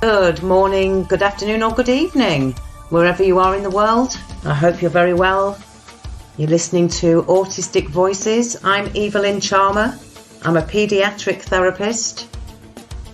Good morning, good afternoon or good evening, wherever you are in the world. I hope you're very well. You're listening to Autistic Voices. I'm Evalynne Charmer. I'm a paediatric therapist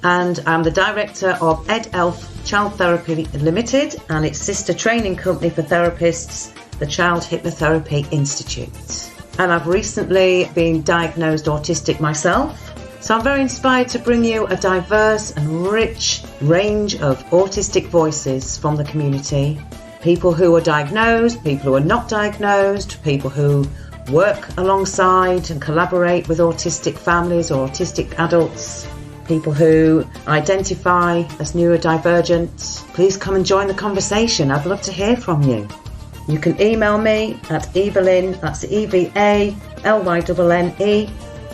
and I'm the director of EdElf Child Therapy Limited and its sister training company for therapists, the Child Hypnotherapy Institute. And I've recently been diagnosed autistic myself. So I'm very inspired to bring you a diverse and rich range of autistic voices from the community. People who are diagnosed, people who are not diagnosed, people who work alongside and collaborate with autistic families or autistic adults, people who identify as neurodivergent. Please come and join the conversation. I'd love to hear from you. You can email me at Evalynne, that's EVALYNNE,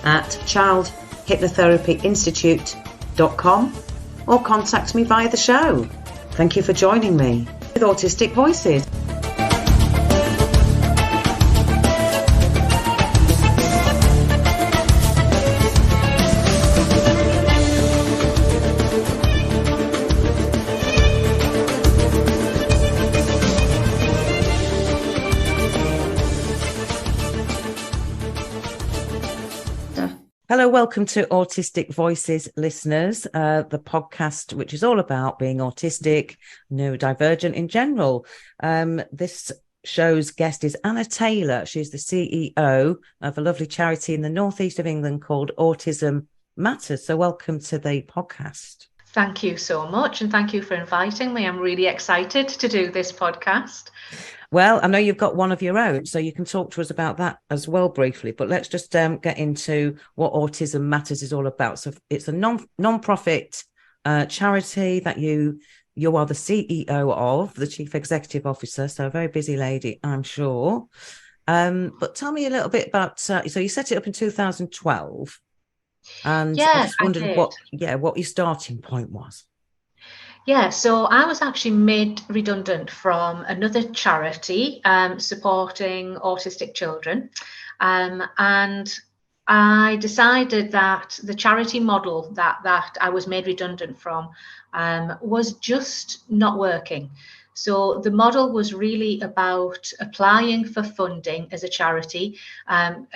at childhypnotherapyinstitute.com or contact me via the show. Thank you for joining me with Autistic Voices. Hello, welcome to Autistic Voices, listeners, the podcast which is all about being autistic, neurodivergent in general. This show's guest is Anna Taylor. She's the CEO of a lovely charity in the northeast of England called Autism Matters. So welcome to the podcast. Thank you so much, and thank you for inviting me. I'm really excited to do this podcast. Well, I know you've got one of your own, so you can talk to us about that as well briefly. But let's just get into what Autism Matters is all about. So it's a non-profit charity that you are the CEO of, the Chief Executive Officer. So a very busy lady, I'm sure. But tell me a little bit about. So you set it up in 2012, and I just wondered what your starting point was. Yeah, so I was actually made redundant from another charity supporting autistic children. And I decided that the charity model that I was made redundant from was just not working. So the model was really about applying for funding as a charity,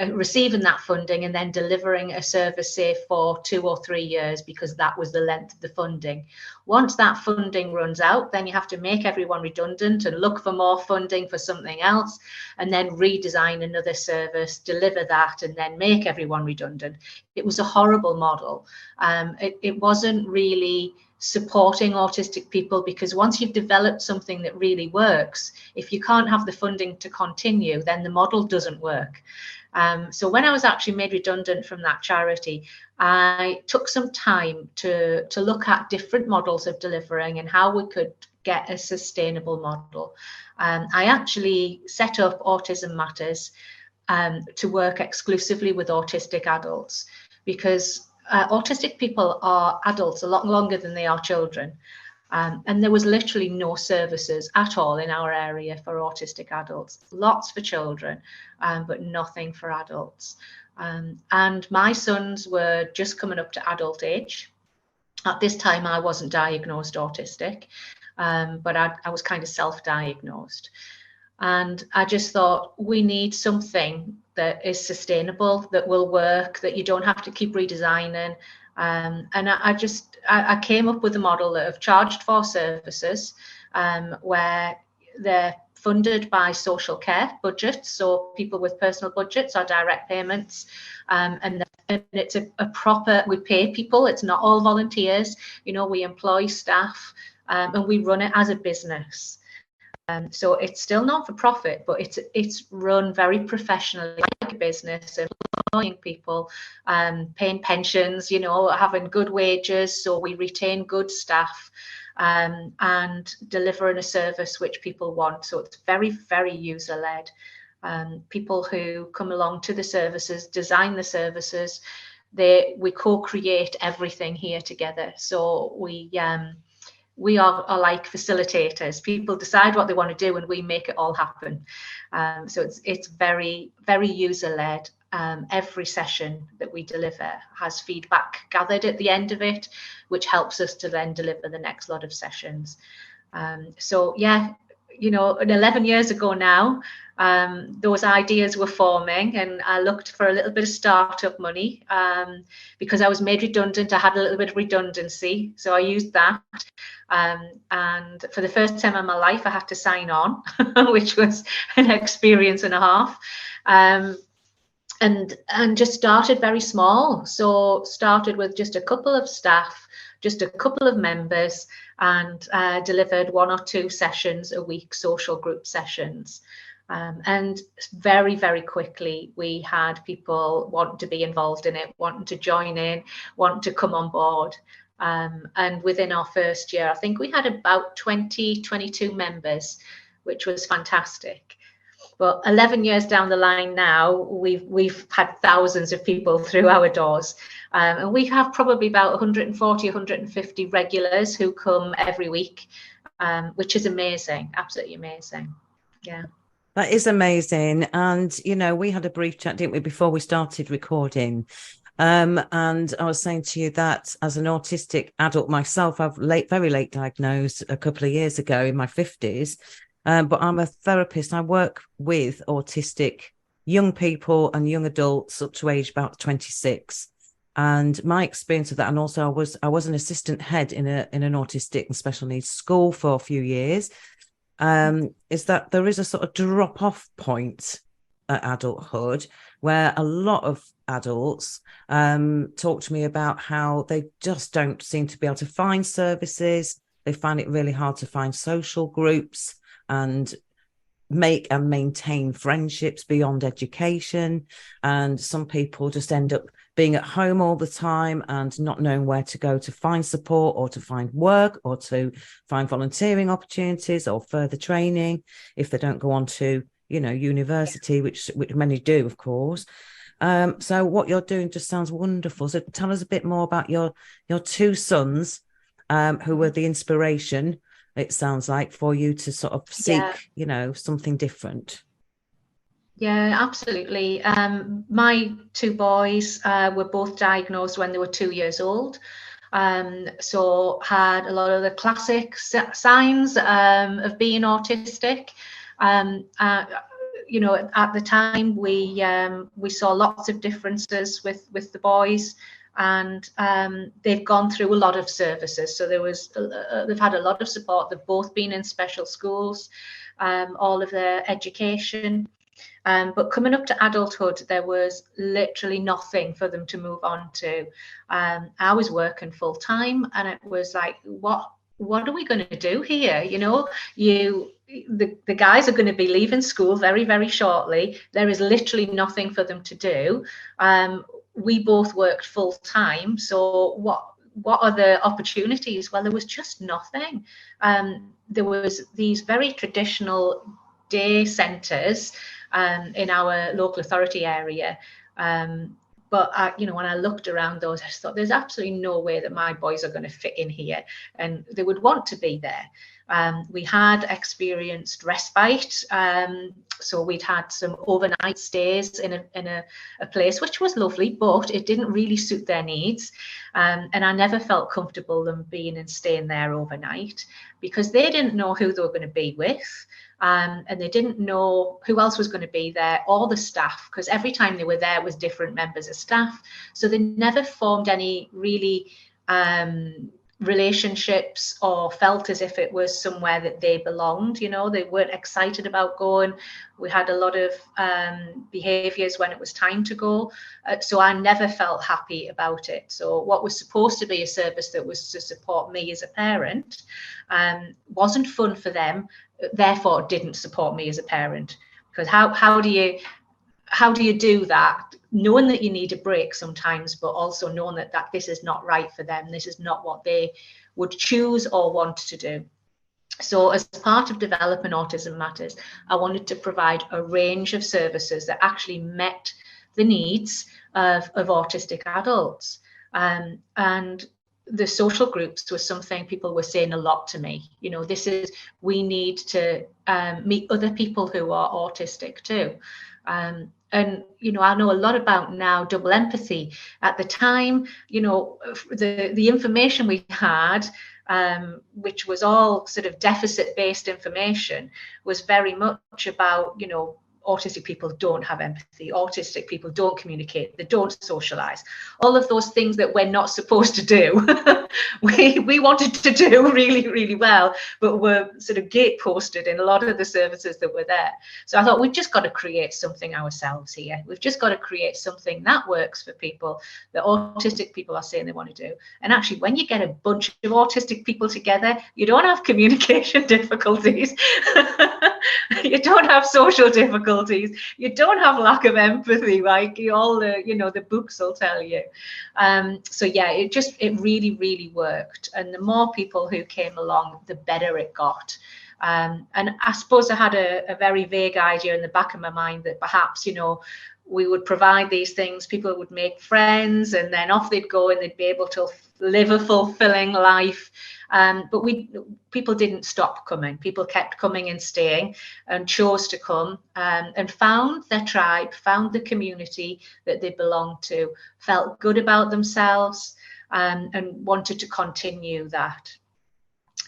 receiving that funding and then delivering a service, say, for 2 or 3 years, because that was the length of the funding. Once that funding runs out, then you have to make everyone redundant and look for more funding for something else, and then redesign another service, deliver that, and then make everyone redundant. It was a horrible model. It wasn't really supporting autistic people, because once you've developed something that really works, if you can't have the funding to continue, then the model doesn't work. So when I was actually made redundant from that charity, I took some time to look at different models of delivering and how we could get a sustainable model. I actually set up Autism Matters to work exclusively with autistic adults, because autistic people are adults a lot longer than they are children. And there was literally no services at all in our area for autistic adults. Lots for children, but nothing for adults. And my sons were just coming up to adult age. At this time, I wasn't diagnosed autistic, but I was kind of self-diagnosed. And I just thought, we need something that is sustainable, that will work, that you don't have to keep redesigning. And I came up with a model of charged for services, where they're funded by social care budgets, so people with personal budgets or direct payments, and it's a proper, we pay people, it's not all volunteers, we employ staff, and we run it as a business. So it's still not for profit, but it's run very professionally like a business, and employing people, paying pensions, having good wages, so we retain good staff, and delivering a service which people want. So it's very, very user-led. People who come along to the services, design the services, we co-create everything here together. So we are like facilitators. People decide what they want to do and we make it all happen. So it's very, very user-led. Every session that we deliver has feedback gathered at the end of it, which helps us to then deliver the next lot of sessions. So yeah, 11 years ago now, those ideas were forming, and I looked for a little bit of startup money because I was made redundant. I had a little bit of redundancy, so I used that. And for the first time in my life, I had to sign on, which was an experience and a half. And just started very small. So started with just a couple of staff, just a couple of members, and delivered 1 or 2 sessions a week, social group sessions. And very, very quickly, we had people wanting to be involved in it, wanting to join in, wanting to come on board. And within our first year, I think we had about 22 members, which was fantastic. But 11 years down the line now, we've had thousands of people through our doors. And we have probably about 140, 150 regulars who come every week, which is amazing, absolutely amazing. Yeah. That is amazing. And, we had a brief chat, didn't we, before we started recording. And I was saying to you that as an autistic adult myself, I've very late diagnosed a couple of years ago in my 50s. But I'm a therapist. I work with autistic young people and young adults up to age about 26. And my experience of that, and also I was an assistant head in an autistic and special needs school for a few years, is that there is a sort of drop-off point at adulthood where a lot of adults talk to me about how they just don't seem to be able to find services. They find it really hard to find social groups and make and maintain friendships beyond education. And some people just end up being at home all the time and not knowing where to go to find support or to find work or to find volunteering opportunities or further training if they don't go on to, university, which many do, of course. So what you're doing just sounds wonderful. So tell us a bit more about your 2 sons who were the inspiration, it sounds like, for you to sort of seek, something different. Yeah, absolutely. My 2 boys were both diagnosed when they were 2 years old. So had a lot of the classic signs of being autistic. At the time we saw lots of differences with the boys. And they've gone through a lot of services. So they've had a lot of support. They've both been in special schools, all of their education. But coming up to adulthood, there was literally nothing for them to move on to. I was working full time, and it was like, what are we going to do here? The guys are going to be leaving school very, very shortly. There is literally nothing for them to do. We both worked full time. So what are the opportunities? Well, there was just nothing. There was these very traditional day centres in our local authority area. But when I looked around those, I just thought there's absolutely no way that my boys are going to fit in here, and they would want to be there. We had experienced respite, so we'd had some overnight stays in a place which was lovely, but it didn't really suit their needs, and I never felt comfortable them being and staying there overnight because they didn't know who they were going to be with. And they didn't know who else was going to be there, or the staff, because every time they were there was different members of staff. So they never formed any really relationships or felt as if it was somewhere that they belonged. They weren't excited about going. We had a lot of behaviours when it was time to go. So I never felt happy about it. So what was supposed to be a service that was to support me as a parent wasn't fun for them, therefore didn't support me as a parent. Because how do you do that, knowing that you need a break sometimes, but also knowing that this is not right for them, this is not what they would choose or want to do. So as part of developing Autism Matters, I wanted to provide a range of services that actually met the needs of autistic adults. And the social groups was something people were saying a lot to me. We need to meet other people who are autistic too. And I know a lot about now double empathy. At the time, the information we had, which was all sort of deficit-based information, was very much about, autistic people don't have empathy, autistic people don't communicate, they don't socialize, all of those things that we're not supposed to do. we wanted to do really, really well, but were sort of gateposted in a lot of the services that were there. So I thought, we've just got to create something ourselves here. We've just got to create something that works for people that autistic people are saying they want to do. And actually, when you get a bunch of autistic people together, you don't have communication difficulties. You don't have social difficulties. You don't have lack of empathy, like all the books will tell you. So yeah, it really, really worked. And the more people who came along, the better it got. And I suppose I had a very vague idea in the back of my mind that perhaps, we would provide these things, people would make friends, and then off they'd go and they'd be able to live a fulfilling life. But people didn't stop coming. People kept coming and staying, and chose to come, and found their tribe, found the community that they belonged to, felt good about themselves, and wanted to continue that.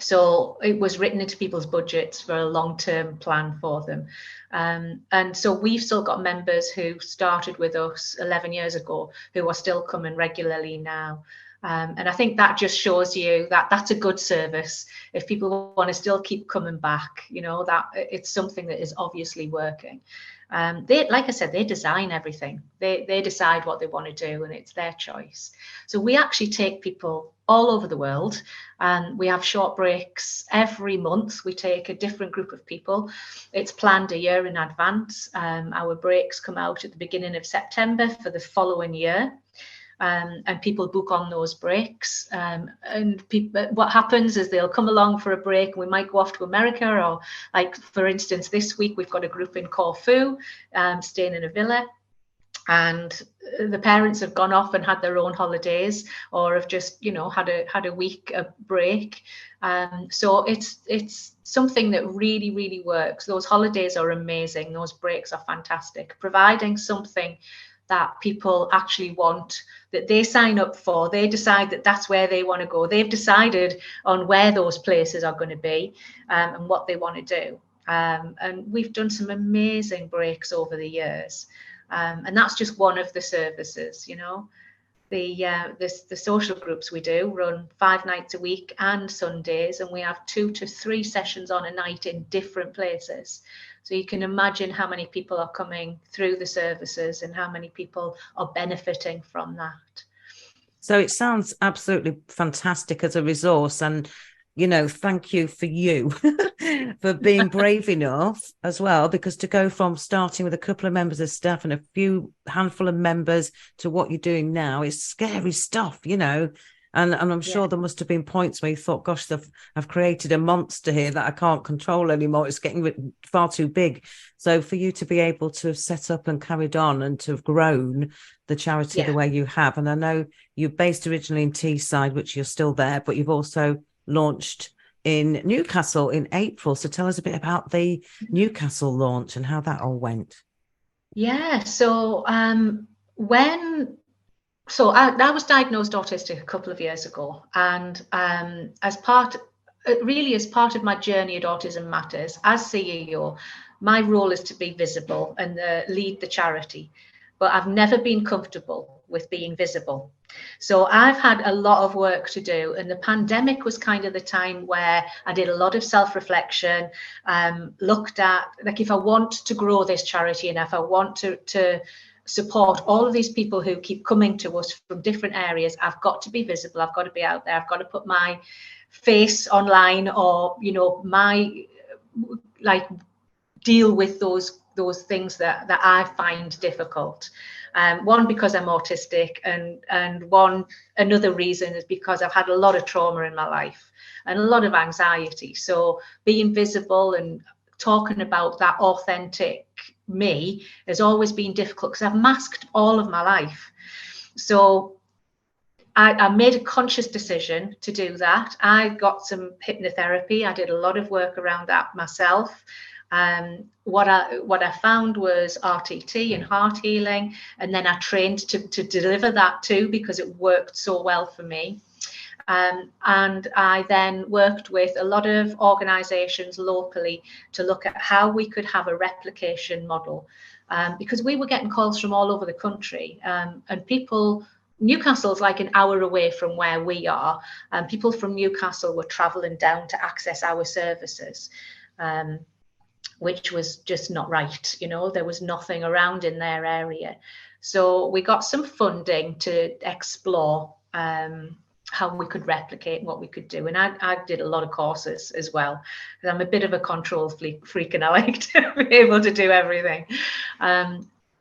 So it was written into people's budgets for a long-term plan for them. And so we've still got members who started with us 11 years ago who are still coming regularly now. And I think that just shows you that that's a good service. If people want to still keep coming back, that it's something that is obviously working. Like I said, they design everything. They decide what they want to do, and it's their choice. So we actually take people all over the world, and we have short breaks every month. We take a different group of people. It's planned a year in advance. Our breaks come out at the beginning of September for the following year. And people book on those breaks. And what happens is they'll come along for a break, and we might go off to America, or like, for instance, this week we've got a group in Corfu, staying in a villa. And the parents have gone off and had their own holidays, or have just, had a week of break. So it's something that really, really works. Those holidays are amazing. Those breaks are fantastic. Providing something that people actually want, that they sign up for, they decide that that's where they want to go. They've decided on where those places are going to be, and what they want to do. And we've done some amazing breaks over the years. And that's just one of the services, the social groups we do run 5 nights a week and Sundays, and we have 2 to 3 sessions on a night in different places. So you can imagine how many people are coming through the services and how many people are benefiting from that. So it sounds absolutely fantastic as a resource, and thank you for being brave enough as well, because to go from starting with a couple of members of staff and a handful of members to what you're doing now is scary stuff, and I'm sure there must have been points where you thought, gosh, I've created a monster here that I can't control anymore. It's getting far too big. So for you to be able to have set up and carried on and to have grown the charity the way you have, and I know you're based originally in Teeside, which you're still there, but you've also launched in Newcastle in April. So tell us a bit about the Newcastle launch and how that all went. Yeah, so I was diagnosed autistic a couple of years ago, and as part of my journey at Autism Matters, as CEO, my role is to be visible and lead the charity, but I've never been comfortable with being visible. So I've had a lot of work to do, and the pandemic was kind of the time where I did a lot of self-reflection, looked at, like, if I want to grow this charity and if I want to support all of these people who keep coming to us from different areas, I've got to be visible, I've got to be out there, I've got to put my face online, or my deal with those things that I find difficult. One, because I'm autistic, and another reason is because I've had a lot of trauma in my life and a lot of anxiety. So being visible and talking about that authentic me has always been difficult, because I've masked all of my life. So I made a conscious decision to do that. I got some hypnotherapy. I did a lot of work around that myself. What I found was RTT and heart healing, and then I trained to deliver that too, because it worked so well for me. And I then worked with a lot of organisations locally to look at how we could have a replication model, because we were getting calls from all over the country, and people. Newcastle's like an hour away from where we are, and people from Newcastle were travelling down to access our services, which was just not right. There was nothing around in their area. So we got some funding to explore how we could replicate what we could do. And I did a lot of courses as well, because I'm a bit of a control freak and I like to be able to do everything.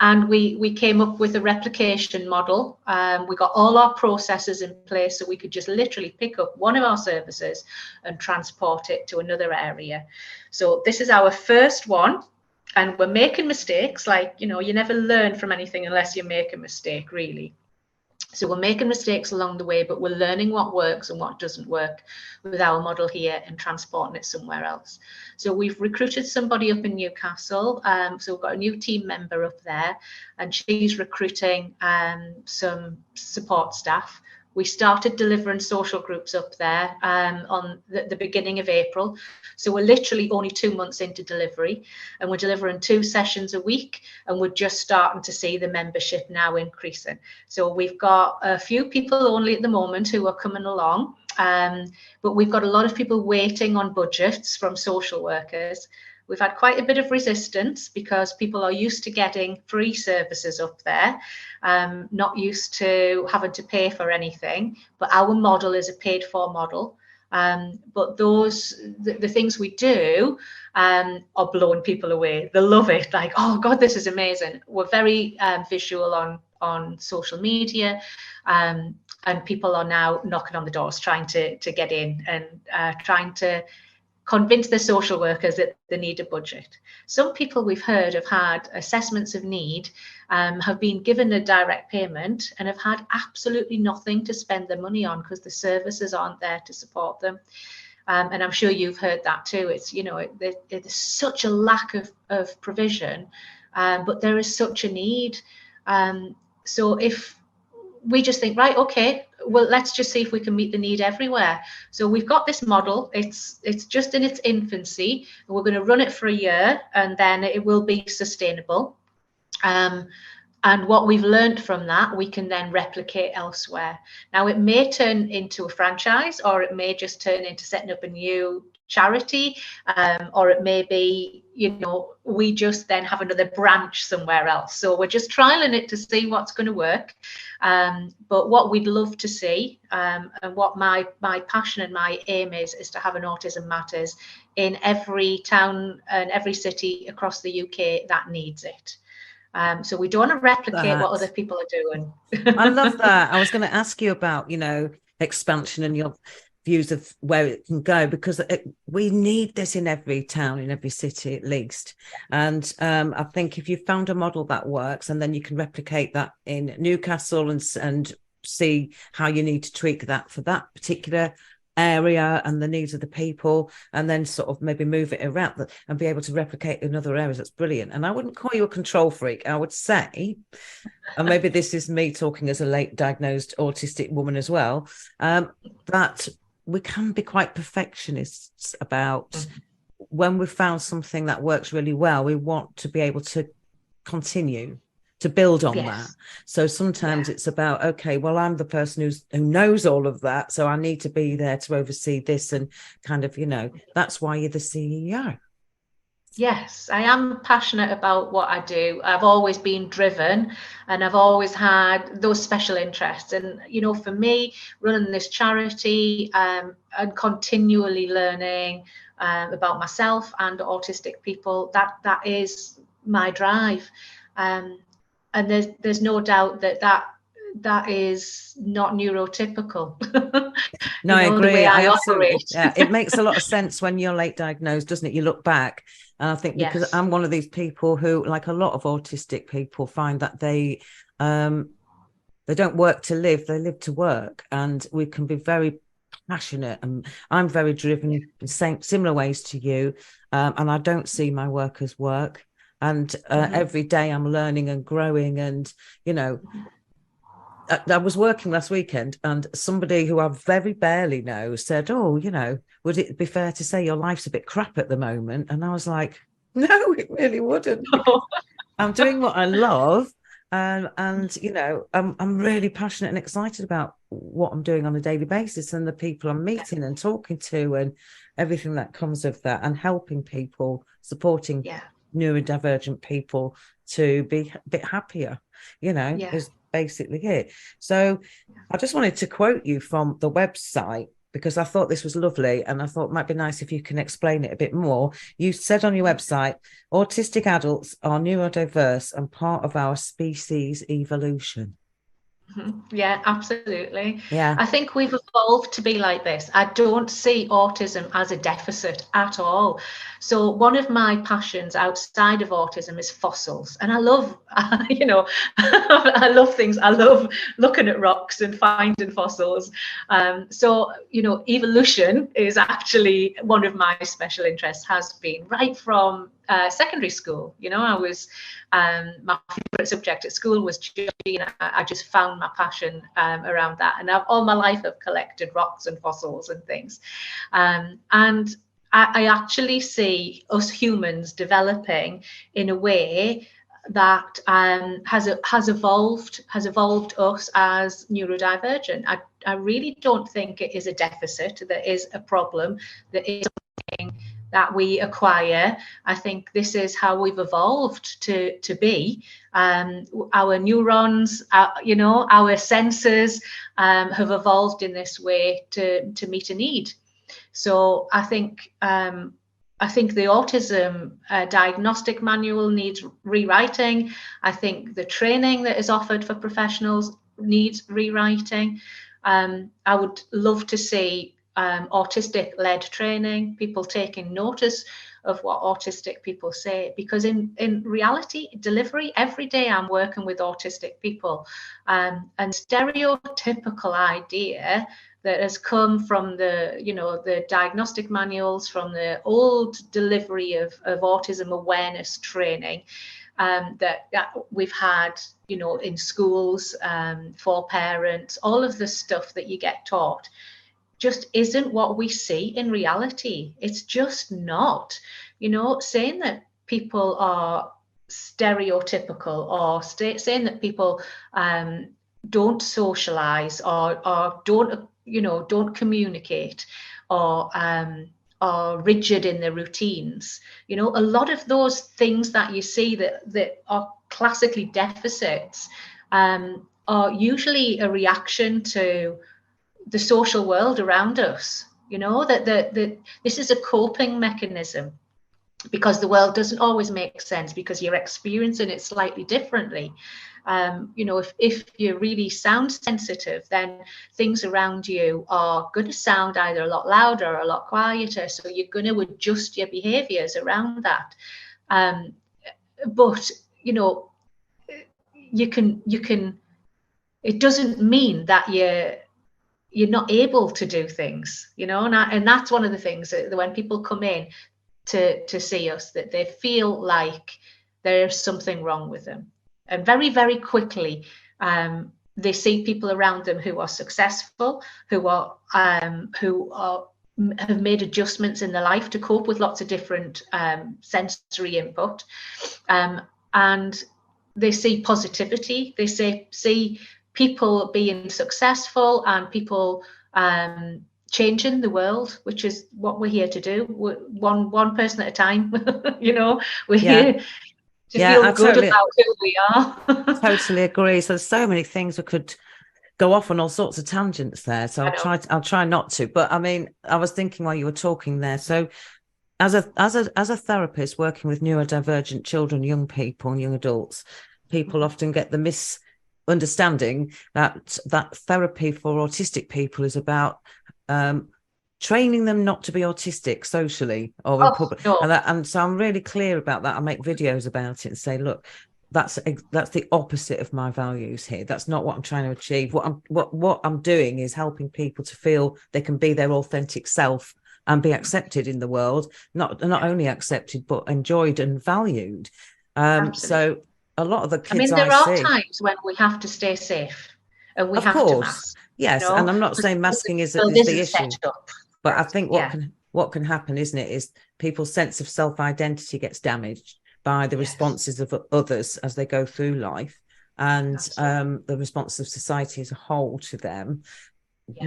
And we came up with a replication model. We got all our processes in place so we could just literally pick up one of our services and transport it to another area. So this is our first one, and we're making mistakes. Like, you never learn from anything unless you make a mistake, really. So we're making mistakes along the way, but we're learning what works and what doesn't work with our model here and transporting it somewhere else. So we've recruited somebody up in Newcastle. So we've got a new team member up there, and she's recruiting some support staff. We started delivering social groups up there on the beginning of April. So we're literally only 2 months into delivery, and we're delivering 2 sessions a week, and we're just starting to see the membership now increasing. So we've got a few people only at the moment who are coming along, but we've got a lot of people waiting on budgets from social workers. We've had quite a bit of resistance because people are used to getting free services up there, not used to having to pay for anything. But our model is a paid for model. But the things we do are blowing people away. They love it. Like, oh God, this is amazing. We're very visual on social media. And people are now knocking on the doors trying to get in and trying to convince the social workers that they need a budget. Some people we've heard have had assessments of need, have been given a direct payment and have had absolutely nothing to spend their money on because the services aren't there to support them. And I'm sure you've heard that too. It's, there's such a lack of provision, but there is such a need. So if we just think, right, okay, well, let's just see if we can meet the need everywhere. So we've got this model. It's just in its infancy. We're going to run it for a year, and then it will be sustainable. And what we've learned from that, we can then replicate elsewhere. Now, it may turn into a franchise, or it may just turn into setting up a new charity, or it may be, we just then have another branch somewhere else. So we're just trialing it to see what's going to work. But what we'd love to see, and what my passion and my aim is to have an Autism Matters in every town and every city across the UK that needs it. So we don't want to replicate what other people are doing. I love that. I was going to ask you about, expansion and your views of where it can go, because we need this in every town, in every city at least. And I think if you found a model that works, and then you can replicate that in Newcastle and see how you need to tweak that for that particular area and the needs of the people, and then sort of maybe move it around and be able to replicate in other areas. That's brilliant. And I wouldn't call you a control freak. I would say, and maybe this is me talking as a late diagnosed autistic woman as well, that we can be quite perfectionists about when we've found something that works really well, we want to be able to continue to build on that. So sometimes it's about, okay, well, I'm the person who knows all of that, so I need to be there to oversee this, and kind of, that's why you're the CEO. Yes, I am passionate about what I do. I've always been driven, and I've always had those special interests. And, for me, running this charity and continually learning about myself and autistic people, that is my drive. And there's no doubt that is not neurotypical. No, I agree. The way I operate. Yeah, it makes a lot of sense when you're late diagnosed, doesn't it? You look back, and I think because I'm one of these people who, like a lot of autistic people, find that they they don't work to live, they live to work. And we can be very passionate, and I'm very driven in similar ways to you, and I don't see my work as work. And every day I'm learning and growing. And, you know, I was working last weekend, and somebody who I very barely know said, oh, you know, would it be fair to say your life's a bit crap at the moment? And I was like, no, it really wouldn't. I'm doing what I love. And you know, I'm really passionate and excited about what I'm doing on a daily basis, and the people I'm meeting and talking to, and everything that comes of that, and helping people, supporting neurodivergent people to be a bit happier, you know, is basically it. So I just wanted to quote you from the website, because I thought this was lovely, and I thought it might be nice if you can explain it a bit more. You said on your website, autistic adults are neurodiverse and part of our species evolution. Yeah, absolutely. Yeah. I think we've evolved to be like this. I don't see autism as a deficit at all. So one of my passions outside of autism is fossils. And I love, you know, I love things. I love looking at rocks and finding fossils. So, you know, evolution is actually one of my special interests, has been right from secondary school. You know, I was my favorite subject at school was geology, and I just found my passion around that. And all my life I've collected rocks and fossils and things, and I actually see us humans developing in a way that has evolved us as neurodivergent. I really don't think it is a deficit, that is a problem, that is something that we acquire. I think this is how we've evolved to be. Our neurons, you know, our senses have evolved in this way to meet a need. So I think the autism diagnostic manual needs rewriting. I think the training that is offered for professionals needs rewriting. I would love to see autistic-led training, people taking notice of what autistic people say, because in reality, delivery, every day I'm working with autistic people, and stereotypical idea that has come from the, you know, the diagnostic manuals, from the old delivery of autism awareness training that we've had, you know, in schools for parents, all of the stuff that you get taught just isn't what we see in reality. It's just not. You know, saying that people are stereotypical, or saying that people don't socialize, or don't, you know, don't communicate, or are rigid in their routines. You know, a lot of those things that you see that are classically deficits are usually a reaction to the social world around us. You know, that this is a coping mechanism, because the world doesn't always make sense, because you're experiencing it slightly differently. You know, if you're really sound sensitive, then things around you are going to sound either a lot louder or a lot quieter, so you're going to adjust your behaviors around that. But you know, you can it doesn't mean that you're not able to do things, you know. And that's one of the things that when people come in to see us, that they feel like there's something wrong with them, and very, very quickly they see people around them who are successful, who have made adjustments in their life to cope with lots of different sensory input, and they see positivity. They see people being successful, and people changing the world, which is what we're here to do, one person at a time. You know, we're here to feel good about who we are. Totally agree. So there's so many things we could go off on, all sorts of tangents there, so I'll try not to. But I mean, I was thinking while you were talking there, so as a therapist working with neurodivergent children, young people and young adults, people often get the misunderstanding that therapy for autistic people is about training them not to be autistic socially or in public. No. And so I'm really clear about that. I make videos about it and say, look, that's the opposite of my values here. That's not what I'm trying to achieve. What I'm doing is helping people to feel they can be their authentic self and be accepted in the world, not only accepted but enjoyed and valued. So a lot of the kids there are see, times when we have to stay safe and we of have to course, mask. yes, and I'm not saying masking is the issue, but I think what can happen, isn't it, is people's sense of self-identity gets damaged by the responses of others as they go through life, and the response of society as a whole to them,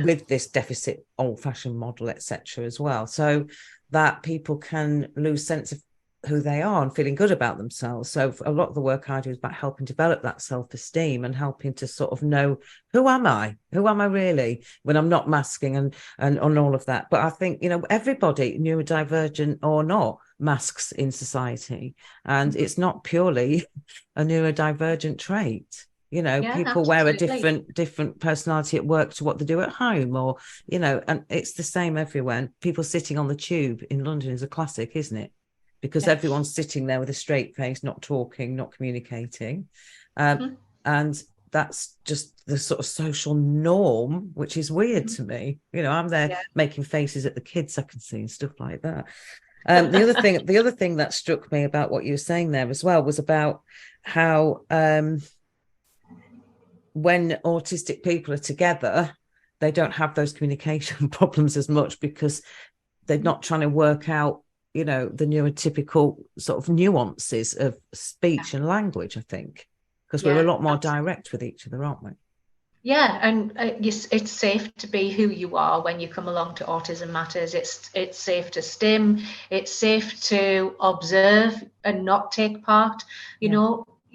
with this deficit old-fashioned model, etc., as well, so that people can lose sense of who they are and feeling good about themselves. So a lot of the work I do is about helping develop that self-esteem and helping to sort of know, who am I really, when I'm not masking and all of that. But I think, everybody, neurodivergent or not, masks in society, and it's not purely a neurodivergent trait. People wear a different personality at work to what they do at home, or and it's the same everywhere. People sitting on the tube in London is a classic, isn't it? Because everyone's sitting there with a straight face, not talking, not communicating. And that's just the sort of social norm, which is weird to me. I'm there making faces at the kids I can see and stuff like that. The other thing that struck me about what you were saying there as well was about how when autistic people are together, they don't have those communication problems as much, because they're not trying to work out the neurotypical sort of nuances of speech and language, I think, because we're a lot more direct with each other, aren't we? Yeah, and it's safe to be who you are when you come along to Autism Matters. It's safe to stim. It's safe to observe and not take part.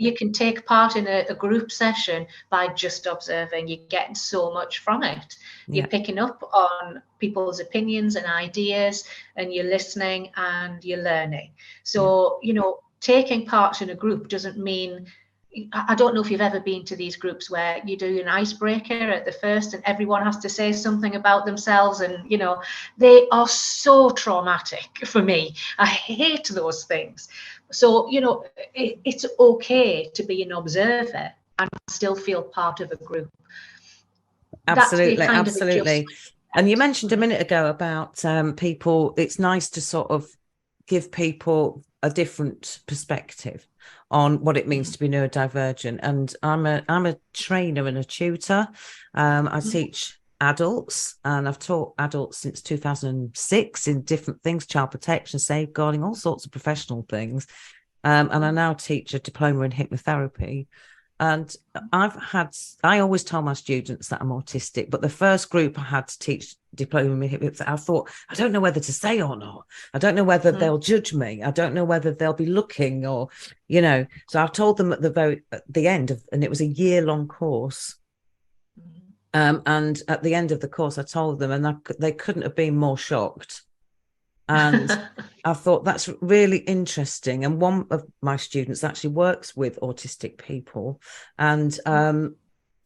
You can take part in a group session by just observing. You're getting so much from it. You're picking up on people's opinions and ideas, and you're listening and you're learning. So, taking part in a group doesn't mean, I don't know if you've ever been to these groups where you do an icebreaker at the first and everyone has to say something about themselves, and they are so traumatic for me. I hate those things. So it's okay to be an observer and still feel part of a group. Absolutely. And you mentioned a minute ago about people, it's nice to sort of give people a different perspective on what it means to be neurodivergent. And I'm a trainer and a tutor. I teach adults, and I've taught adults since 2006 in different things, child protection, safeguarding, all sorts of professional things. And I now teach a diploma in hypnotherapy. And I always tell my students that I'm autistic, but the first group I had to teach diploma in hypnotherapy, I thought, I don't know whether to say or not. I don't know whether they'll judge me. I don't know whether they'll be looking, or, so I told them at the end of, and it was a year-long course. And at the end of the course, I told them, and they couldn't have been more shocked. And I thought that's really interesting. And one of my students actually works with autistic people. And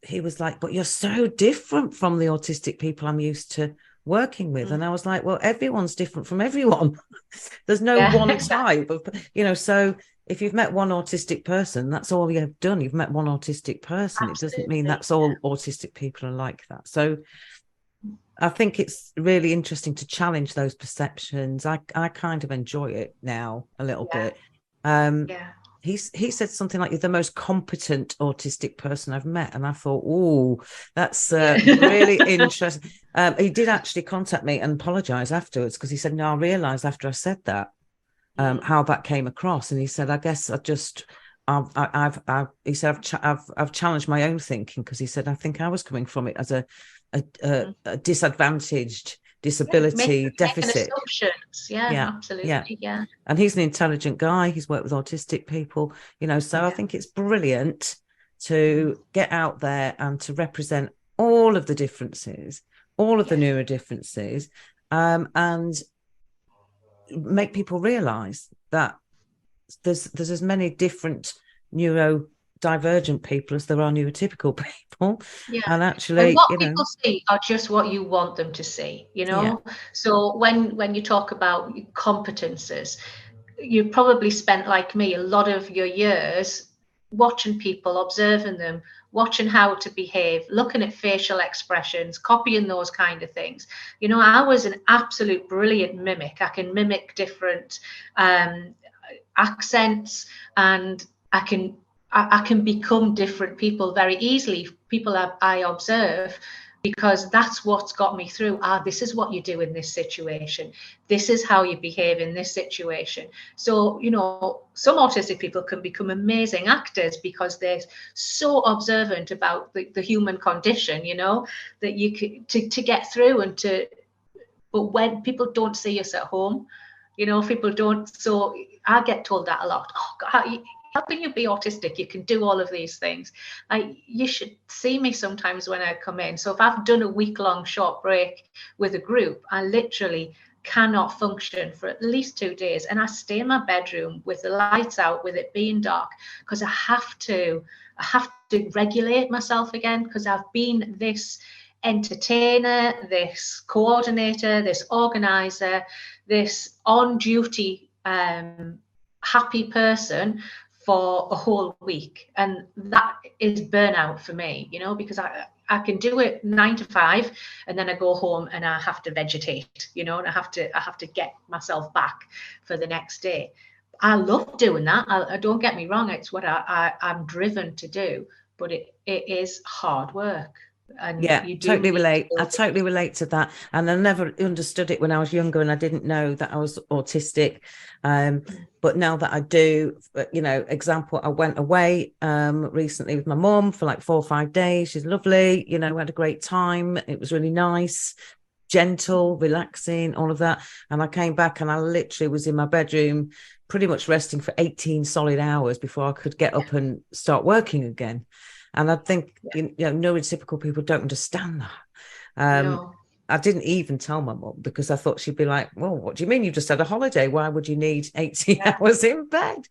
he was like, but you're so different from the autistic people I'm used to working with. And I was like, well, everyone's different from everyone. There's no one type of, so if you've met one autistic person, that's all you've done. You've met one autistic person. Absolutely. It doesn't mean that's all autistic people are like that. So I think it's really interesting to challenge those perceptions. I kind of enjoy it now a little bit. He said something like, you're the most competent autistic person I've met. And I thought, oh, that's really interesting. He did actually contact me and apologize afterwards, because he said, no, I realized after I said that, how that came across. And he said, I guess I've challenged my own thinking, because he said, I think I was coming from it as a disadvantaged disability deficit. Absolutely. Yeah. And he's an intelligent guy. He's worked with autistic people, so I think it's brilliant to get out there and to represent all of the differences, all of the neurodifferences, and make people realize that there's as many different neurodivergent people as there are neurotypical people. And actually, and what people see are just what you want them to see, So when you talk about competences, you probably spent, like me, a lot of your years watching people, observing them, watching how to behave, looking at facial expressions, copying those kind of things. You know, I was an absolute brilliant mimic. I can mimic different accents, and I can become different people very easily, people I observe, because that's what's got me through. This is what you do in this situation. This is how you behave in this situation. So, you know, some autistic people can become amazing actors because they're so observant about the human condition, you know, that you can, to get through and to, but when people don't see us at home, you know, people don't, so I get told that a lot. Oh God, how can you be autistic? You can do all of these things. You should see me sometimes when I come in. So if I've done a week-long short break with a group, I literally cannot function for at least 2 days. And I stay in my bedroom with the lights out, with it being dark, because I have to regulate myself again, because I've been this entertainer, this coordinator, this organizer, this on-duty happy person for a whole week, and that is burnout for me, you know, because I can do it 9 to 5, and then I go home and I have to vegetate, you know, and I have to get myself back for the next day. I love doing that. I don't get me wrong, it's what I'm driven to do, but it is hard work. And yeah, you totally relate. I totally relate to that. And I never understood it when I was younger, and I didn't know that I was autistic. But now that I do, you know, example, I went away recently with my mum for like 4 or 5 days. She's lovely. You know, we had a great time. It was really nice, gentle, relaxing, all of that. And I came back and I literally was in my bedroom pretty much resting for 18 solid hours before I could get up and start working again. And I think, you know, neurotypical people don't understand that. No. I didn't even tell my mum, because I thought she'd be like, well, what do you mean? You just had a holiday. Why would you need 18 hours in bed?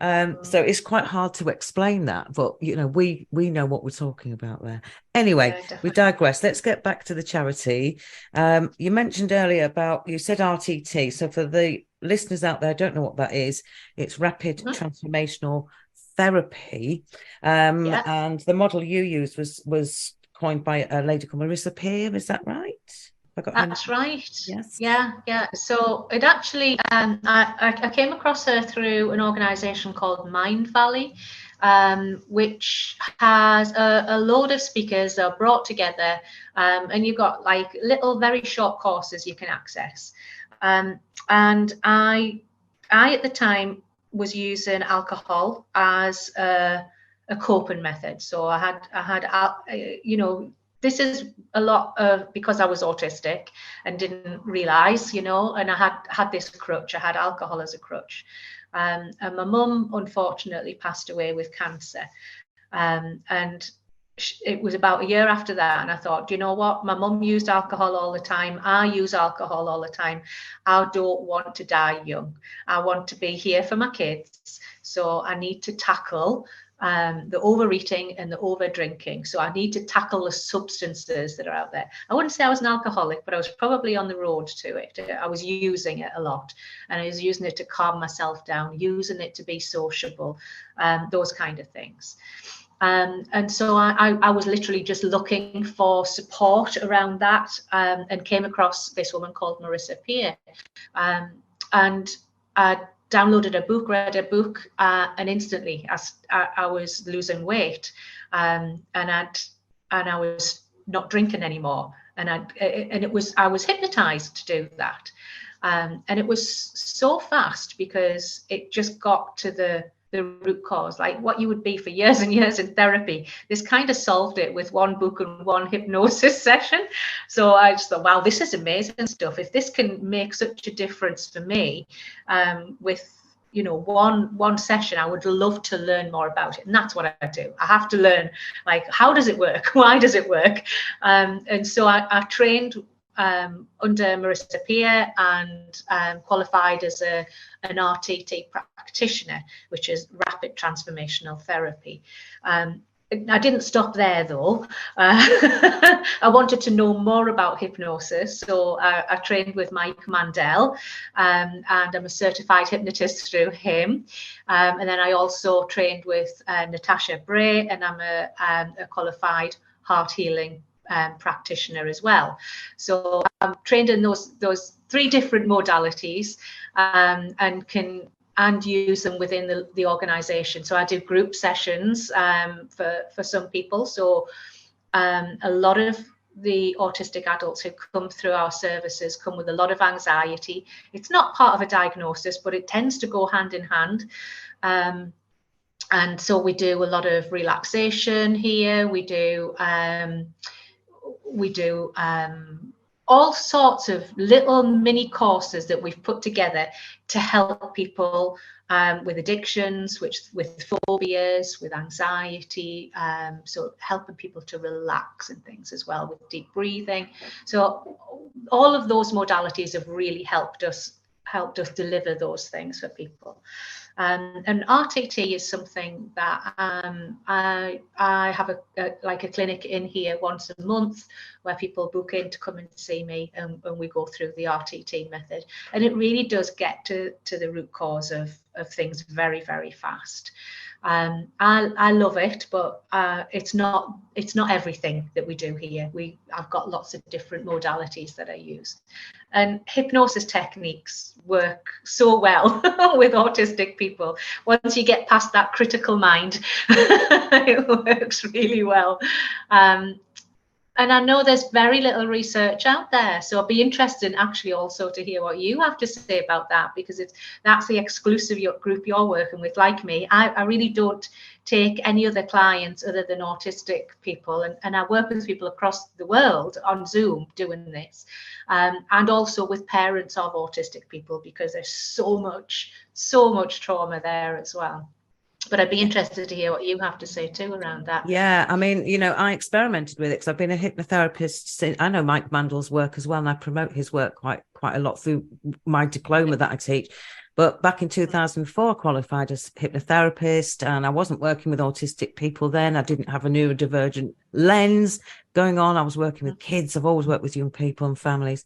So it's quite hard to explain that. But, you know, we know what we're talking about there. Anyway, we digress. Let's get back to the charity. You mentioned earlier about, you said RTT. So for the listeners out there, don't know what that is. It's Rapid Transformational Therapy, and the model you used was coined by a lady called Marissa Peer. Is that right? That's right. Yes. Yeah. So it actually, I came across her through an organisation called Mind Valley, which has a load of speakers that are brought together, and you've got like little, very short courses you can access. And I at the time was using alcohol as a coping method. So I had you know, this is a lot of, because I was autistic and didn't realize, you know, and I had this crutch. I had alcohol as a crutch, and my mum unfortunately passed away with cancer, and it was about a year after that, and I thought, you know what, my mum used alcohol all the time, I use alcohol all the time, I don't want to die young, I want to be here for my kids, so I need to tackle the overeating and the over drinking. So I need to tackle the substances that are out there. I wouldn't say I was an alcoholic, but I was probably on the road to it. I was using it a lot, and I was using it to calm myself down, using it to be sociable, those kind of things. And so I was literally just looking for support around that, and came across this woman called Marissa Peer, and I downloaded a book, read a book, and instantly I was losing weight, and I was not drinking anymore, and I was hypnotized to do that, and it was so fast because it just got to the root cause, like what you would be for years and years in therapy. This kind of solved it with one book and one hypnosis session. So I just thought, wow, this is amazing stuff. If this can make such a difference for me, with, you know, one session, I would love to learn more about it. And that's what I do. I have to learn, like, how does it work? Why does it work? And so I trained under Marissa Peer, and qualified as an RTT practitioner, which is Rapid Transformational Therapy. I didn't stop there though. I wanted to know more about hypnosis, so I trained with Mike Mandel, and I'm a certified hypnotist through him. And then I also trained with Natasha Bray, and I'm a qualified heart healing practitioner as well. So I'm trained in those 3 different modalities, and use them within the organization. So I do group sessions for some people. So a lot of the autistic adults who come through our services come with a lot of anxiety. It's not part of a diagnosis, but it tends to go hand in hand. And so we do a lot of relaxation here. We do all sorts of little mini courses that we've put together to help people with addictions, with phobias, with anxiety, so helping people to relax and things as well, with deep breathing. So all of those modalities have really helped us deliver those things for people. And RTT is something that I have a clinic in here once a month where people book in to come and see me, and we go through the RTT method, and it really does get to the root cause of things very, very fast. I love it, but it's not everything that we do here. I've got lots of different modalities that I use, and hypnosis techniques work so well with autistic people. Once you get past that critical mind, it works really well. And I know there's very little research out there, so I'd be interested actually also to hear what you have to say about that, because that's the exclusive group you're working with. Like me, I really don't take any other clients other than autistic people, and I work with people across the world on Zoom doing this, and also with parents of autistic people, because there's so much trauma there as well. But I'd be interested to hear what you have to say too around that. Yeah, I mean, I experimented with it because I've been a hypnotherapist since. I know Mike Mandel's work as well, and I promote his work quite a lot through my diploma that I teach. But back in 2004, I qualified as hypnotherapist, and I wasn't working with autistic people then. I didn't have a neurodivergent lens going on. I was working with kids. I've always worked with young people and families.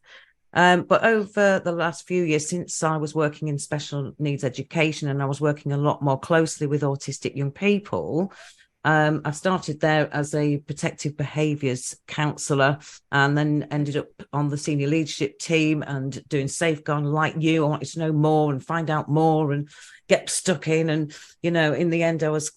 But over the last few years, since I was working in special needs education and I was working a lot more closely with autistic young people, I started there as a protective behaviours counsellor, and then ended up on the senior leadership team and doing safeguarding like you. I wanted to know more and find out more and get stuck in. And, in the end, I was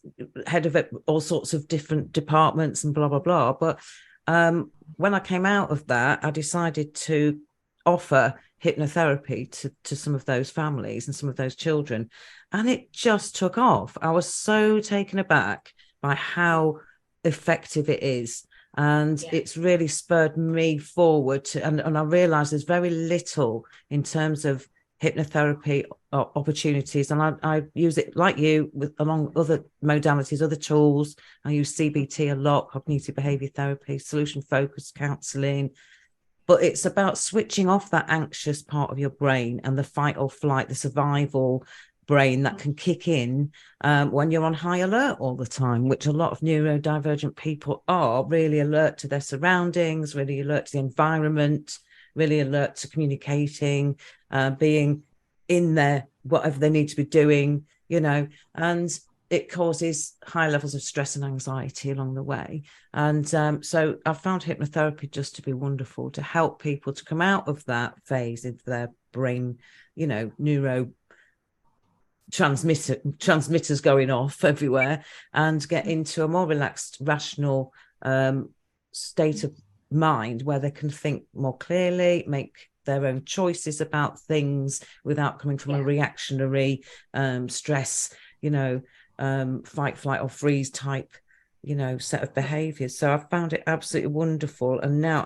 head of all sorts of different departments and blah, blah, blah. But when I came out of that, I decided to offer hypnotherapy to some of those families and some of those children, and it just took off. I was so taken aback by how effective it is, and it's really spurred me forward to, and I realized there's very little in terms of hypnotherapy opportunities, and I use it like you along other modalities, other tools. I use CBT a lot, cognitive behavior therapy, solution focused counseling. But it's about switching off that anxious part of your brain and the fight or flight, the survival brain that can kick in when you're on high alert all the time, which a lot of neurodivergent people are, really alert to their surroundings, really alert to the environment, really alert to communicating, being in there, whatever they need to be doing, and it causes high levels of stress and anxiety along the way. And so I found hypnotherapy just to be wonderful, to help people to come out of that phase of their brain, neuro transmitters going off everywhere, and get into a more relaxed, rational state of mind where they can think more clearly, make their own choices about things without coming from a reactionary stress, fight, flight or freeze type, set of behaviors. So I found it absolutely wonderful. And now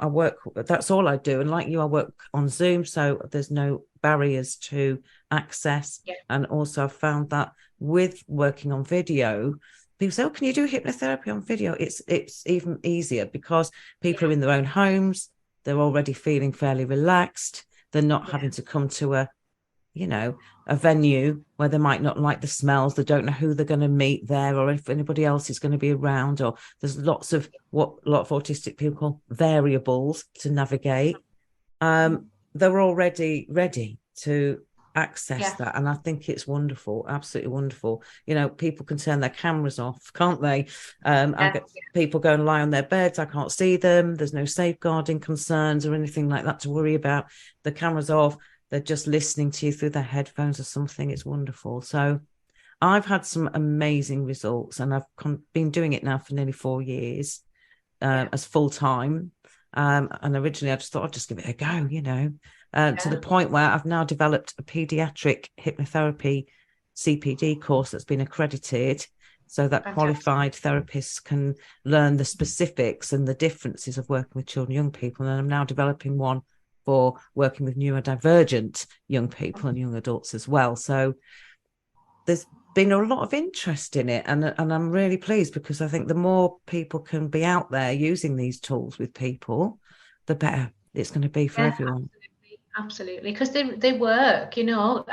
that's all I do. And like you, I work on Zoom, so there's no barriers to access. And also I've found that with working on video, people say, can you do hypnotherapy on video? It's even easier because people are in their own homes. They're already feeling fairly relaxed. They're not having to come to a you know, a venue where they might not like the smells, they don't know who they're going to meet there, or if anybody else is going to be around, or there's lots of what a lot of autistic people call variables to navigate. They're already ready to access that, and I think it's wonderful, absolutely wonderful. You know, people can turn their cameras off, can't they? I get people go and lie on their beds, I can't see them, there's no safeguarding concerns or anything like that to worry about. The camera's off, they're just listening to you through their headphones or something. It's wonderful. So I've had some amazing results, and I've been doing it now for nearly 4 years as full-time. And originally I just thought I'd just give it a go, you know, to the point where I've now developed a pediatric hypnotherapy CPD course that's been accredited, so that qualified therapists can learn the specifics and the differences of working with children and young people. And I'm now developing one for working with neurodivergent young people and young adults as well. So there's been a lot of interest in it, and I'm really pleased, because I think the more people can be out there using these tools with people, the better it's going to be for everyone. Absolutely, because they work, you know.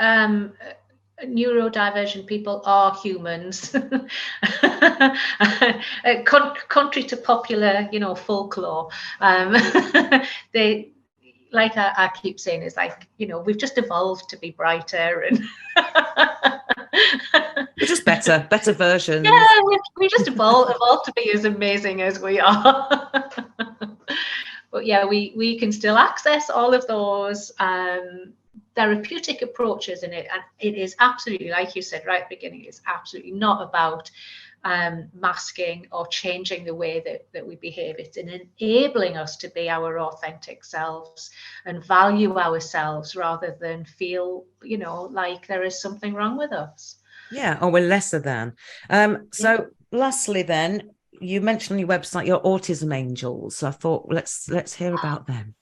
Neurodivergent people are humans. Contrary to popular, you know, folklore, they, like I keep saying, is like, you know, we've just evolved to be brighter and we're just better versions. Yeah, we just evolved to be as amazing as we are. But yeah, we can still access all of those therapeutic approaches in it, and it is absolutely, like you said right at the beginning, it's absolutely not about masking or changing the way that we behave. It's in enabling us to be our authentic selves and value ourselves, rather than feel, you know, like there is something wrong with us. Yeah, or we're lesser than. So lastly then, you mentioned on your website your Autism Angels. So I thought let's hear about them.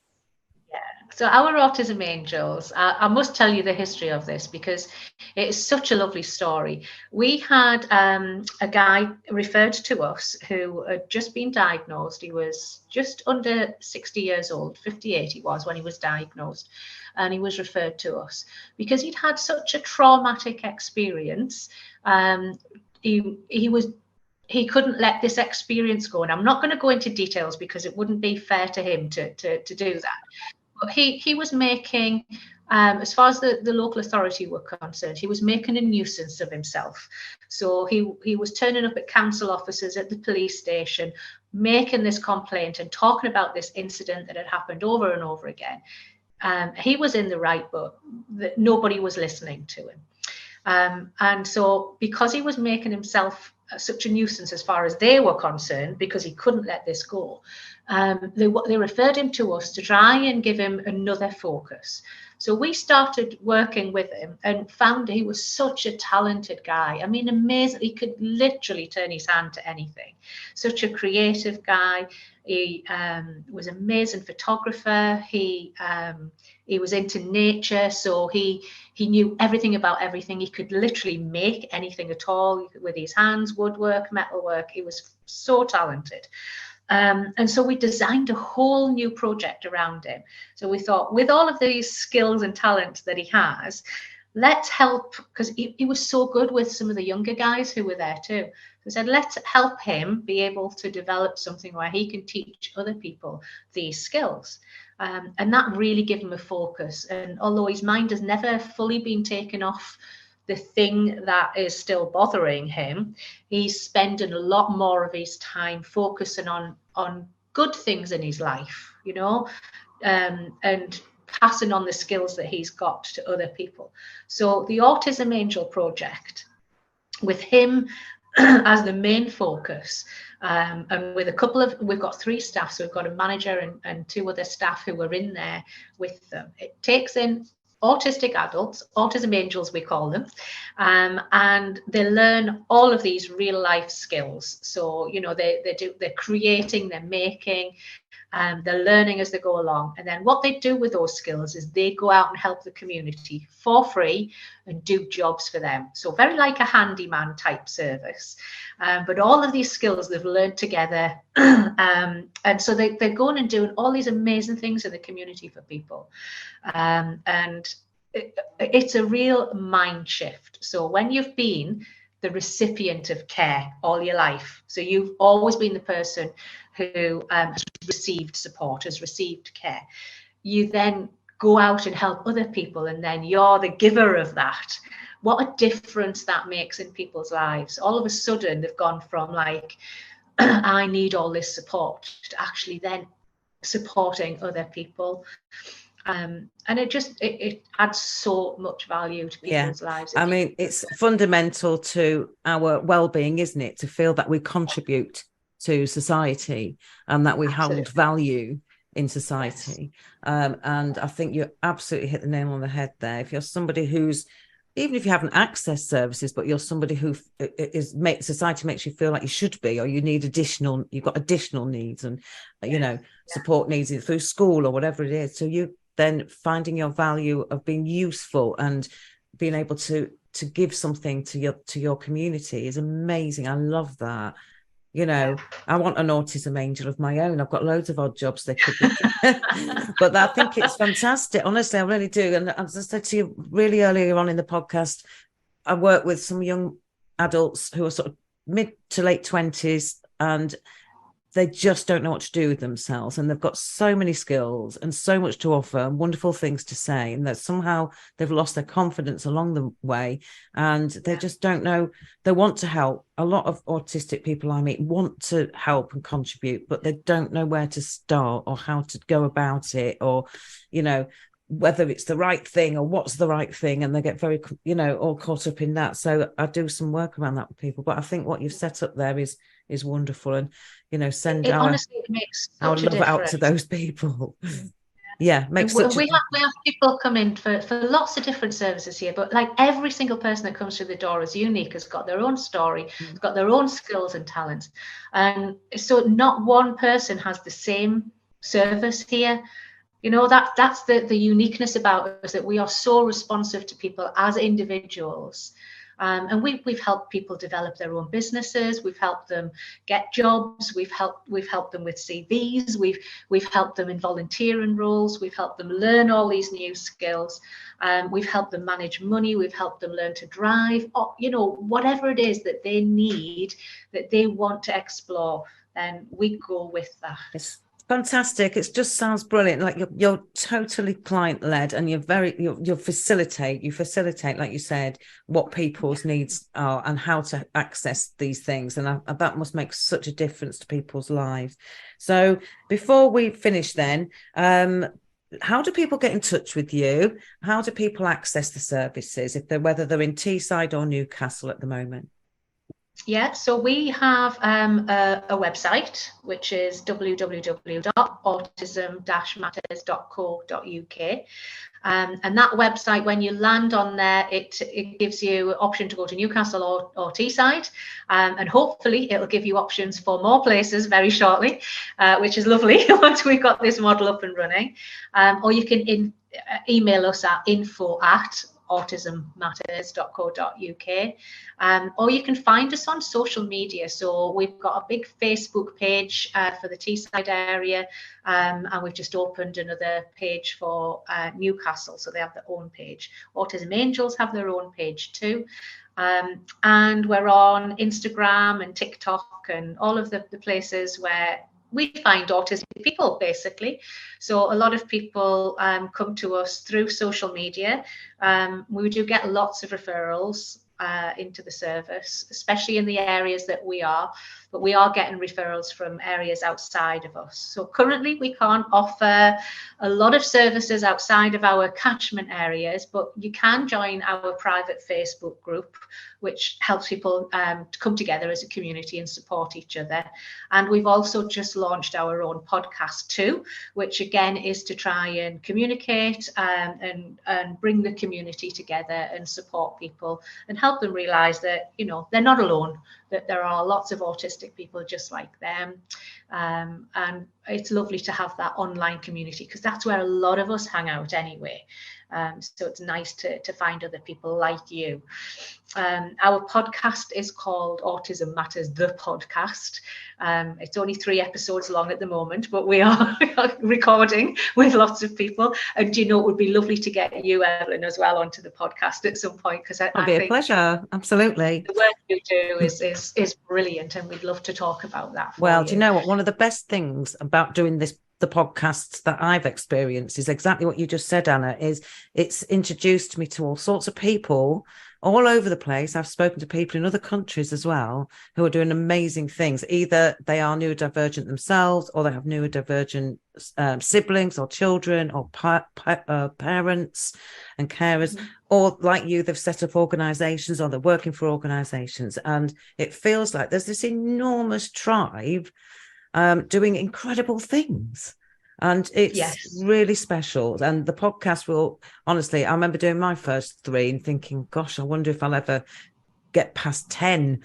So our Autism Angels, I must tell you the history of this, because it is such a lovely story. We had a guy referred to us who had just been diagnosed. He was just under 60 years old, 58 he was when he was diagnosed. And he was referred to us because he'd had such a traumatic experience. He couldn't let this experience go. And I'm not going to go into details because it wouldn't be fair to him to do that. But he was making, as far as the local authority were concerned, he was making a nuisance of himself. So he was turning up at council offices, at the police station, making this complaint and talking about this incident that had happened over and over again. He was in the right, but nobody was listening to him. And so because he was making himself such a nuisance as far as they were concerned, because he couldn't let this go, they referred him to us to try and give him another focus. So we started working with him and found he was such a talented guy. I mean, amazing. He could literally turn his hand to anything. Such a creative guy. He was an amazing photographer. He was into nature, so he knew everything about everything. He could literally make anything at all with his hands, woodwork, metalwork. He was so talented. And so we designed a whole new project around him. So we thought, with all of these skills and talents that he has, let's help, because he was so good with some of the younger guys who were there too. So we said, let's help him be able to develop something where he can teach other people these skills. And that really gave him a focus. And although his mind has never fully been taken off the thing that is still bothering him, he's spending a lot more of his time focusing on good things in his life, you know, and passing on the skills that he's got to other people. So the Autism Angel project, with him as the main focus, and with we've got 3 staff, so we've got a manager and 2 other staff who are in there with them. It takes in autistic adults, Autism Angels we call them, and they learn all of these real life skills. So, you know, they're creating, they're making, they're learning as they go along. And then what they do with those skills is they go out and help the community for free and do jobs for them. So very like a handyman type service. But all of these skills they've learned together. And so they're going and doing all these amazing things in the community for people. And it's a real mind shift. So when you've been the recipient of care all your life, so you've always been the person who has received support, has received care, you then go out and help other people, and then you're the giver of that. What a difference that makes in people's lives. All of a sudden they've gone from like, I need all this support, to actually then supporting other people. And it adds so much value to people's lives. I mean, it's fundamental to our well-being, isn't it, to feel that we contribute to society and that we hold value in society. Yes. And I think you absolutely hit the nail on the head there. If you're somebody who's, even if you haven't accessed services, but you're somebody who society makes you feel like you should be, or you need you've got additional needs and, support needs through school or whatever it is. So you then finding your value of being useful and being able to give something to your community is amazing. I love that. I want an autism angel of my own. I've got loads of odd jobs they could be. But I think it's fantastic. Honestly, I really do. And as I said to you really earlier on in the podcast, I work with some young adults who are sort of mid to late 20s, and they just don't know what to do with themselves. And they've got so many skills and so much to offer and wonderful things to say. And that somehow they've lost their confidence along the way. And they just don't know. They want to help. A lot of autistic people I meet want to help and contribute, but they don't know where to start or how to go about it, or, whether it's the right thing or what's the right thing. And they get very, all caught up in that. So I do some work around that with people. But I think what you've set up there is wonderful. And, send honestly, it makes such our love out to those people. Makes such we have people come in for lots of different services here, but like every single person that comes through the door is unique, has got their own story, has got their own skills and talents. And so not one person has the same service here. That's the uniqueness about us, that we are so responsive to people as individuals. And we've helped people develop their own businesses. We've helped them get jobs. We've helped them with CVs. We've helped them in volunteering roles. We've helped them learn all these new skills. We've helped them manage money. We've helped them learn to drive. Or, whatever it is that they need, that they want to explore, then we go with that. Yes. Fantastic. It just sounds brilliant. Like you're totally client led, and you facilitate, like you said, what people's needs are and how to access these things. And that must make such a difference to people's lives. So before we finish then, how do people get in touch with you? How do people access the services, whether they're in Teeside or Newcastle at the moment? Yeah, so we have a website, which is www.autism-matters.co.uk. And that website, when you land on there, it gives you an option to go to Newcastle or Teeside. And hopefully it'll give you options for more places very shortly, which is lovely once we've got this model up and running. Or you can email us at info@autismmatters.co.uk. Or you can find us on social media. So we've got a big Facebook page for the Teeside area, and we've just opened another page for Newcastle, so they have their own page. Autism Angels have their own page too. And we're on Instagram and TikTok and all of the places where we find autistic people, basically. So a lot of people come to us through social media. We do get lots of referrals into the service, especially in the areas that we are, but we are getting referrals from areas outside of us. So currently we can't offer a lot of services outside of our catchment areas, but you can join our private Facebook group, which helps people to come together as a community and support each other. And we've also just launched our own podcast too, which again is to try and communicate and bring the community together and support people and help them realize that, they're not alone, that there are lots of autistic people just like them. And it's lovely to have that online community, because that's where a lot of us hang out anyway. So it's nice to find other people like you. Our podcast is called Autism Matters, the podcast. It's only 3 episodes long at the moment, but we are recording with lots of people. And it would be lovely to get you, Evalynne, as well onto the podcast at some point, because I think a pleasure. Absolutely. The work you do is brilliant, and we'd love to talk about that. Well, do you know what? One of the best things about doing the podcasts that I've experienced is exactly what you just said, Anna, is it's introduced me to all sorts of people all over the place. I've spoken to people in other countries as well who are doing amazing things. Either they are neurodivergent themselves, or they have neurodivergent siblings or children or parents and carers, or like you, they've set up organizations or they're working for organizations. And it feels like there's this enormous tribe doing incredible things, and it's really special. And the podcast will, honestly, I remember doing my first 3 and thinking, gosh, I wonder if I'll ever get past 10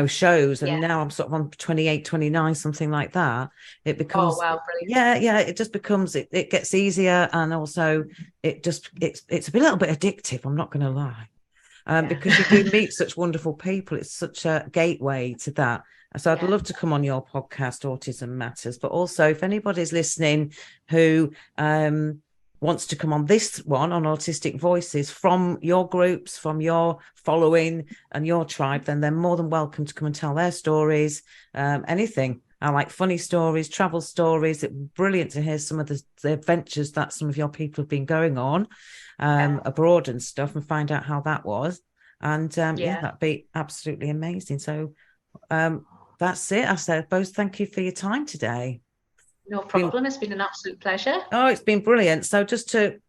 shows, and now I'm sort of on 28, 29, something like that. It becomes it just becomes it gets easier, and also it's a little bit addictive, I'm not going to lie, because you do meet such wonderful people. It's such a gateway to that. So I'd love to come on your podcast, Autism Matters. But also, if anybody's listening who wants to come on this one, on Autistic Voices, from your groups, from your following and your tribe, then they're more than welcome to come and tell their stories, anything. I like funny stories, travel stories. It's brilliant to hear some of the adventures that some of your people have been going on abroad and stuff, and find out how that was. And that'd be absolutely amazing. So that's it. I said, both thank you for your time today. No problem. It's been an absolute pleasure. Oh, it's been brilliant. So just to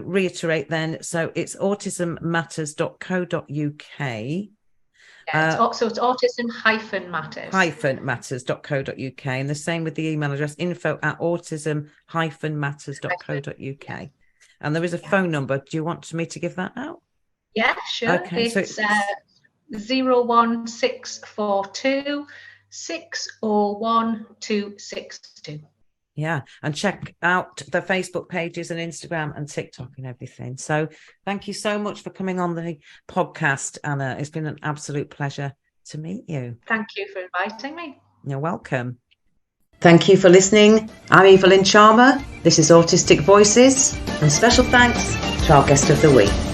reiterate then, so it's autismmatters.co.uk. So it's autism-matters.co.uk, and the same with the email address, info@autism-matters.co.uk. And there is a phone number. Do you want me to give that out? Yeah, sure. Okay, it's 01642 601 262. Yeah, and check out the Facebook pages and Instagram and TikTok and everything. So thank you so much for coming on the podcast, Anna. It's been an absolute pleasure to meet you. Thank you for inviting me. You're welcome. Thank you for listening. I'm Evalynne Charmer. This is Autistic Voices, and special thanks to our guest of the week.